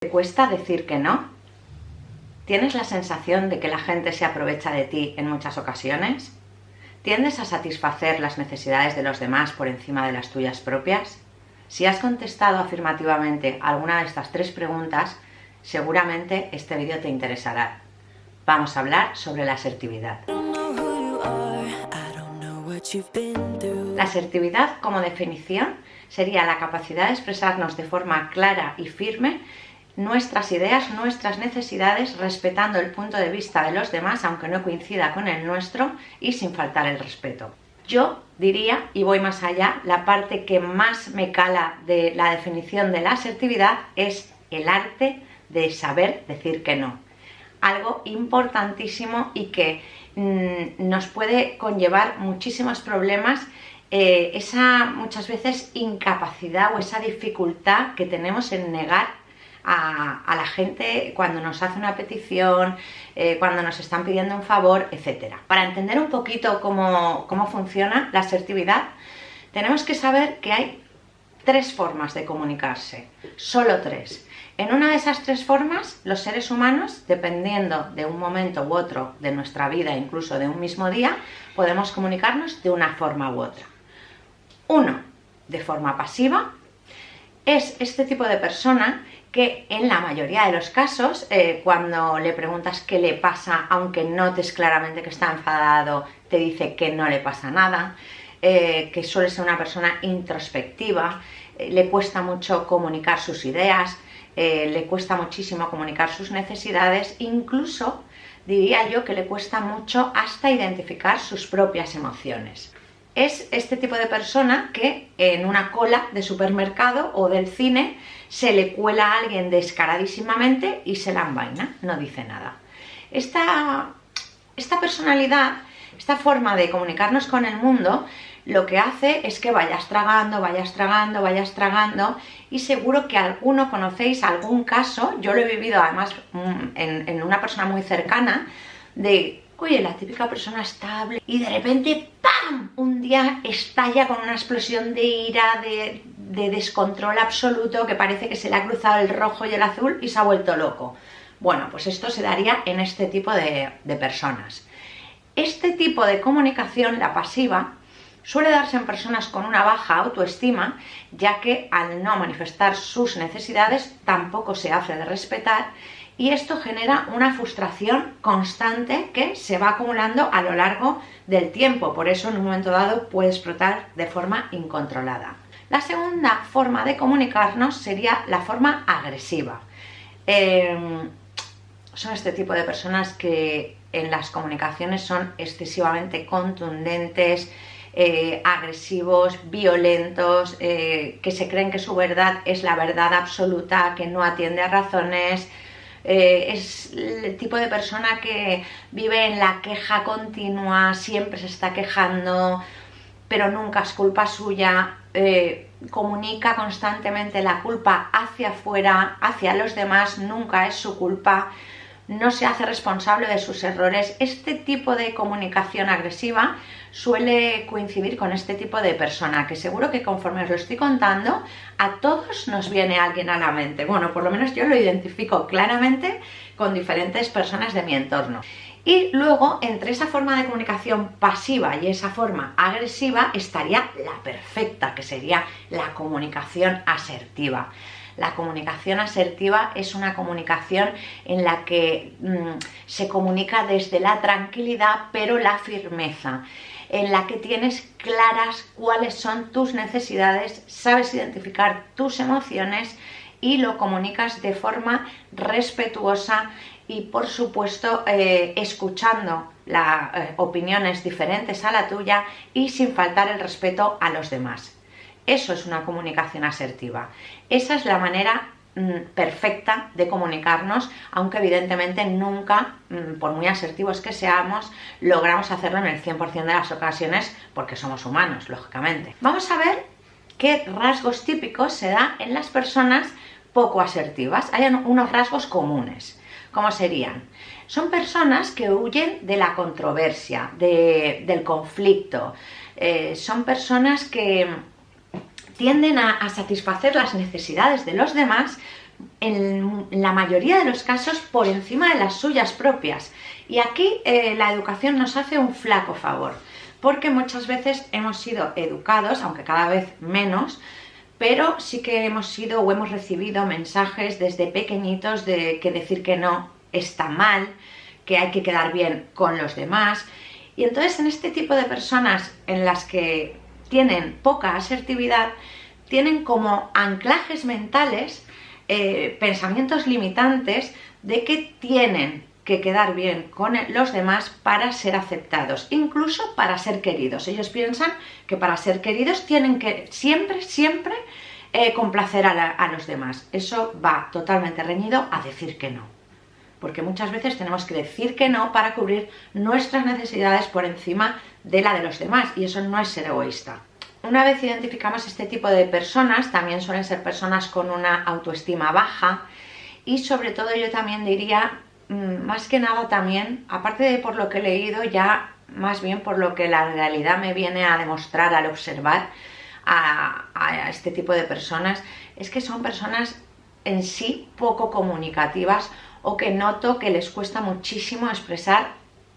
¿Te cuesta decir que no? ¿Tienes la sensación de que la gente se aprovecha de ti en muchas ocasiones? ¿Tiendes a satisfacer las necesidades de los demás por encima de las tuyas propias? Si has contestado afirmativamente alguna de estas 3 preguntas, seguramente este vídeo te interesará. Vamos a hablar sobre la asertividad. La asertividad, como definición, sería la capacidad de expresarnos de forma clara y firme nuestras ideas, nuestras necesidades, respetando el punto de vista de los demás, aunque no coincida con el nuestro, y sin faltar el respeto. Yo diría, y voy más allá, la parte que más me cala de la definición de la asertividad es el arte de saber decir que no. Algo importantísimo y que nos puede conllevar muchísimos problemas, esa muchas veces incapacidad o esa dificultad que tenemos en negar a la gente cuando nos hace una petición, cuando nos están pidiendo un favor, etc. Para entender un poquito cómo funciona la asertividad, tenemos que saber que hay 3 formas de comunicarse, solo 3. En una de esas 3 formas, los seres humanos, dependiendo de un momento u otro de nuestra vida, incluso de un mismo día, podemos comunicarnos de una forma u otra. 1, de forma pasiva, es este tipo de persona que en la mayoría de los casos, cuando le preguntas qué le pasa, aunque notes claramente que está enfadado, te dice que no le pasa nada, que suele ser una persona introspectiva, le cuesta mucho comunicar sus ideas, le cuesta muchísimo comunicar sus necesidades, incluso diría yo que le cuesta mucho hasta identificar sus propias emociones. Es este tipo de persona que en una cola de supermercado o del cine se le cuela a alguien descaradísimamente y se la envaina, no dice nada. Esta personalidad, esta forma de comunicarnos con el mundo, lo que hace es que vayas tragando y seguro que alguno conocéis algún caso, yo lo he vivido además en una persona muy cercana, de, oye, la típica persona estable y de repente, ¡pam!, un día estalla con una explosión de ira, de descontrol absoluto, que parece que se le ha cruzado el rojo y el azul y se ha vuelto loco. Bueno, pues esto se daría en este tipo de personas. Este tipo de comunicación, la pasiva, suele darse en personas con una baja autoestima, ya que al no manifestar sus necesidades tampoco se hace de respetar, y esto genera una frustración constante que se va acumulando a lo largo del tiempo. Por eso en un momento dado puede explotar de forma incontrolada. La segunda forma de comunicarnos sería la forma agresiva. Son este tipo de personas que en las comunicaciones son excesivamente contundentes, agresivos, violentos, que se creen que su verdad es la verdad absoluta, que no atiende a razones. Es el tipo de persona que vive en la queja continua, siempre se está quejando, pero nunca es culpa suya, comunica constantemente la culpa hacia afuera, hacia los demás, nunca es su culpa, no se hace responsable de sus errores. Este tipo de comunicación agresiva suele coincidir con este tipo de persona, que seguro que conforme os lo estoy contando, a todos nos viene alguien a la mente. Bueno, por lo menos yo lo identifico claramente con diferentes personas de mi entorno. Y luego, entre esa forma de comunicación pasiva y esa forma agresiva, estaría la perfecta, que sería la comunicación asertiva. La comunicación asertiva es una comunicación en la que se comunica desde la tranquilidad, pero la firmeza, en la que tienes claras cuáles son tus necesidades, sabes identificar tus emociones y lo comunicas de forma respetuosa y, por supuesto, escuchando opiniones diferentes a la tuya y sin faltar el respeto a los demás. Eso es una comunicación asertiva. Esa es la manera perfecta de comunicarnos, aunque evidentemente nunca, por muy asertivos que seamos, logramos hacerlo en el 100% de las ocasiones, porque somos humanos, lógicamente. Vamos a ver qué rasgos típicos se dan en las personas poco asertivas. Hay unos rasgos comunes. ¿Cómo serían? Son personas que huyen de la controversia, del conflicto. Son personas que tienden a satisfacer las necesidades de los demás, en la mayoría de los casos por encima de las suyas propias. Y aquí la educación nos hace un flaco favor, porque muchas veces hemos sido educados, aunque cada vez menos, pero sí que hemos sido o hemos recibido mensajes desde pequeñitos de que decir que no está mal, que hay que quedar bien con los demás. Y entonces en este tipo de personas en las que tienen poca asertividad, tienen como anclajes mentales, pensamientos limitantes de que tienen que quedar bien con los demás para ser aceptados, incluso para ser queridos. Ellos piensan que para ser queridos tienen que siempre complacer a los demás. Eso va totalmente reñido a decir que no, porque muchas veces tenemos que decir que no para cubrir nuestras necesidades por encima de la de los demás, y eso no es ser egoísta. Una vez identificamos este tipo de personas, también suelen ser personas con una autoestima baja, y sobre todo yo también diría, más que nada también, aparte de por lo que he leído, ya más bien por lo que la realidad me viene a demostrar al observar a este tipo de personas, es que son personas en sí poco comunicativas, o que noto que les cuesta muchísimo expresar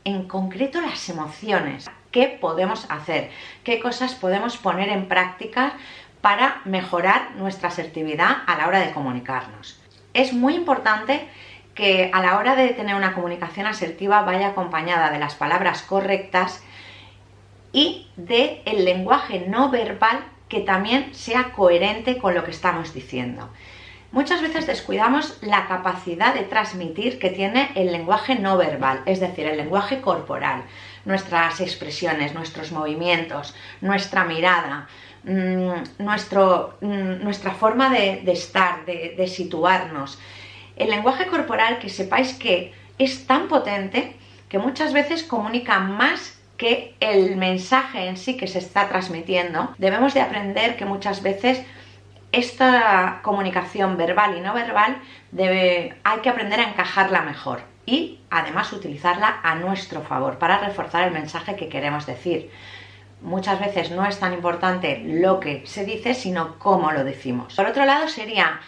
en concreto las emociones. ¿Qué podemos hacer? ¿Qué cosas podemos poner en práctica para mejorar nuestra asertividad a la hora de comunicarnos? Es muy importante que a la hora de tener una comunicación asertiva vaya acompañada de las palabras correctas y del lenguaje no verbal, que también sea coherente con lo que estamos diciendo. Muchas veces descuidamos la capacidad de transmitir que tiene el lenguaje no verbal, es decir, el lenguaje corporal, nuestras expresiones, nuestros movimientos, nuestra mirada, nuestra forma de estar, de situarnos. El lenguaje corporal, que sepáis que es tan potente que muchas veces comunica más que el mensaje en sí que se está transmitiendo. Debemos de aprender que muchas veces esta comunicación verbal y no verbal hay que aprender a encajarla mejor y además utilizarla a nuestro favor para reforzar el mensaje que queremos decir. Muchas veces no es tan importante lo que se dice, sino cómo lo decimos. Por otro lado, sería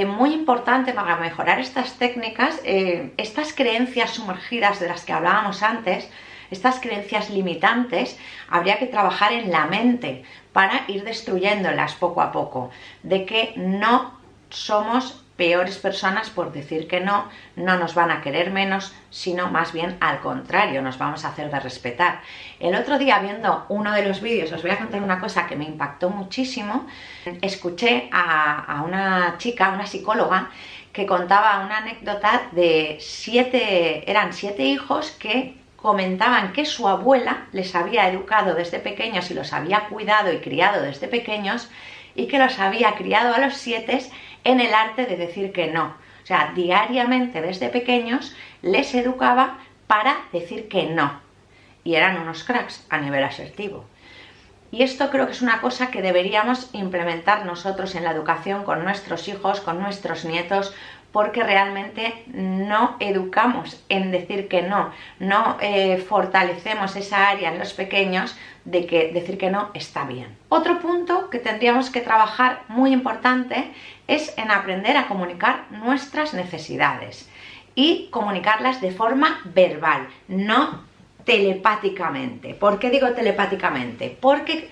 muy importante para mejorar estas técnicas, estas creencias sumergidas de las que hablábamos antes, estas creencias limitantes, habría que trabajar en la mente para ir destruyéndolas poco a poco, de que no somos peores personas por decir que no, no nos van a querer menos, sino más bien al contrario, nos vamos a hacer de respetar. El otro día, viendo uno de los vídeos, os voy a contar una cosa que me impactó muchísimo. Escuché a una chica, una psicóloga, que contaba una anécdota de eran siete hijos que comentaban que su abuela les había educado desde pequeños y los había cuidado y criado desde pequeños, y que los había criado a los 7 en el arte de decir que no. O sea, diariamente desde pequeños les educaba para decir que no, y eran unos cracks a nivel asertivo. Y esto creo que es una cosa que deberíamos implementar nosotros en la educación con nuestros hijos, con nuestros nietos, porque realmente no educamos en decir que no, no fortalecemos esa área en los pequeños de que decir que no está bien. Otro punto que tendríamos que trabajar muy importante es en aprender a comunicar nuestras necesidades y comunicarlas de forma verbal, no telepáticamente. ¿Por qué digo telepáticamente? Porque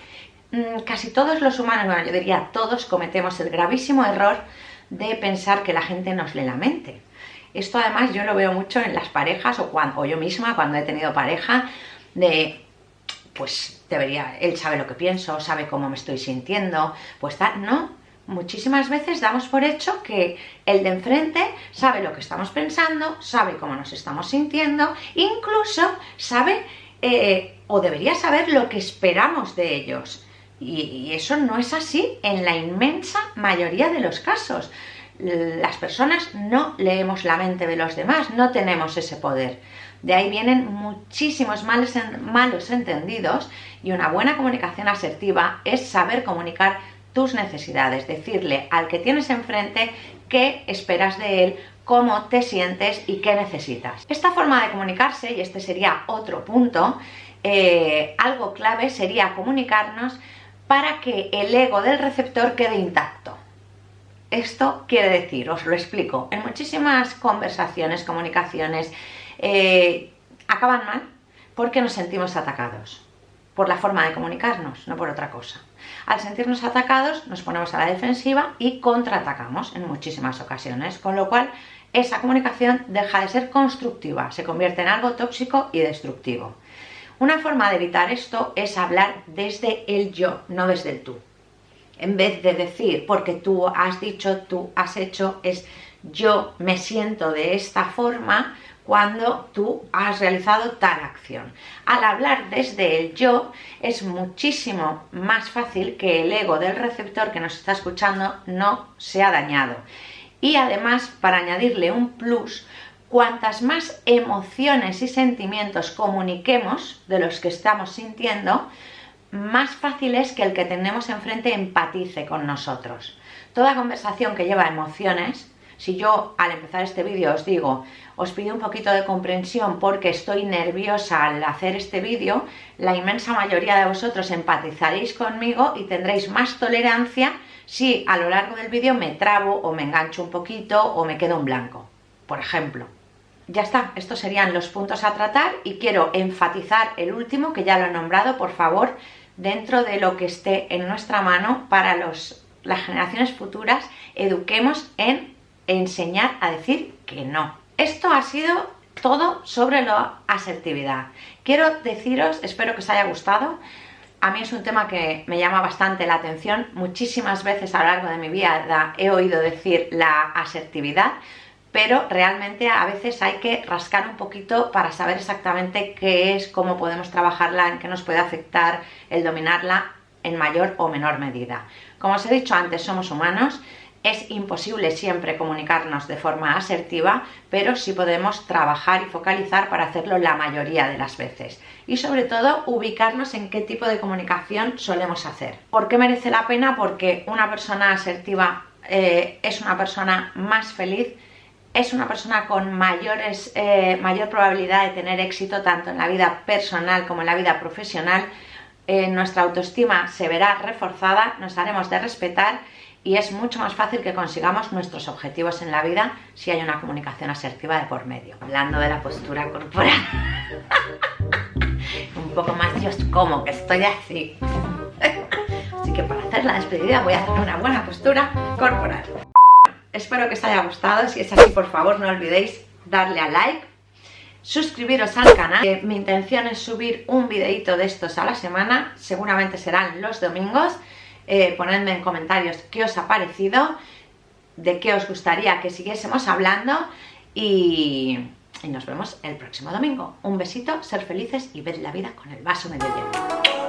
casi todos los humanos, bueno, yo diría todos, cometemos el gravísimo error de pensar que la gente nos lee la mente. Esto además yo lo veo mucho en las parejas, o yo misma cuando he tenido pareja, pues él sabe lo que pienso, sabe cómo me estoy sintiendo, pues tal. No, muchísimas veces damos por hecho que el de enfrente sabe lo que estamos pensando, sabe cómo nos estamos sintiendo, incluso sabe o debería saber lo que esperamos de ellos. Y eso no es así en la inmensa mayoría de los casos. Las personas no leemos la mente de los demás, no tenemos ese poder. De ahí vienen muchísimos malos entendidos, y una buena comunicación asertiva es saber comunicar tus necesidades, decirle al que tienes enfrente qué esperas de él, cómo te sientes y qué necesitas. Esta forma de comunicarse, y este sería otro punto, algo clave sería comunicarnos para que el ego del receptor quede intacto. esto quiere decir? Os lo explico. En muchísimas conversaciones, comunicaciones, acaban mal porque nos sentimos atacados por la forma de comunicarnos, no por otra cosa. Al sentirnos atacados nos ponemos a la defensiva y contraatacamos en muchísimas ocasiones, con lo cual esa comunicación deja de ser constructiva, se convierte en algo tóxico y destructivo. Una forma de evitar esto es hablar desde el yo, no desde el tú. En vez de decir, porque tú has dicho, tú has hecho, es yo me siento de esta forma cuando tú has realizado tal acción. Al hablar desde el yo es muchísimo más fácil que el ego del receptor que nos está escuchando no sea dañado. Y además, para añadirle un plus, cuantas más emociones y sentimientos comuniquemos de los que estamos sintiendo, más fácil es que el que tenemos enfrente empatice con nosotros. Toda conversación que lleva emociones, si yo al empezar este vídeo os digo, os pido un poquito de comprensión porque estoy nerviosa al hacer este vídeo, la inmensa mayoría de vosotros empatizaréis conmigo y tendréis más tolerancia si a lo largo del vídeo me trabo o me engancho un poquito o me quedo en blanco, por ejemplo. Ya está, estos serían los puntos a tratar y quiero enfatizar el último, que ya lo he nombrado, por favor, dentro de lo que esté en nuestra mano para las generaciones futuras, eduquemos en enseñar a decir que no. Esto ha sido todo sobre la asertividad. Quiero deciros, espero que os haya gustado. A mí es un tema que me llama bastante la atención. Muchísimas veces a lo largo de mi vida he oído decir la asertividad, pero realmente a veces hay que rascar un poquito para saber exactamente qué es, cómo podemos trabajarla, en qué nos puede afectar el dominarla en mayor o menor medida. Como os he dicho antes, somos humanos. Es imposible siempre comunicarnos de forma asertiva, pero sí podemos trabajar y focalizar para hacerlo la mayoría de las veces. Y sobre todo, ubicarnos en qué tipo de comunicación solemos hacer. ¿Por qué merece la pena? Porque una persona asertiva es una persona más feliz, es una persona con mayor probabilidad de tener éxito tanto en la vida personal como en la vida profesional. Nuestra autoestima se verá reforzada, nos haremos de respetar y es mucho más fácil que consigamos nuestros objetivos en la vida si hay una comunicación asertiva de por medio. Hablando de la postura corporal, un poco más yo como que estoy así. Así que para hacer la despedida voy a hacer una buena postura corporal. Espero que os haya gustado. Si es así, por favor no olvidéis darle a like, suscribiros al canal. Mi intención es subir un videito de estos a la semana, seguramente serán los domingos. Ponedme en comentarios qué os ha parecido, de qué os gustaría que siguiésemos hablando y nos vemos el próximo domingo. Un besito, ser felices y ver la vida con el vaso medio lleno.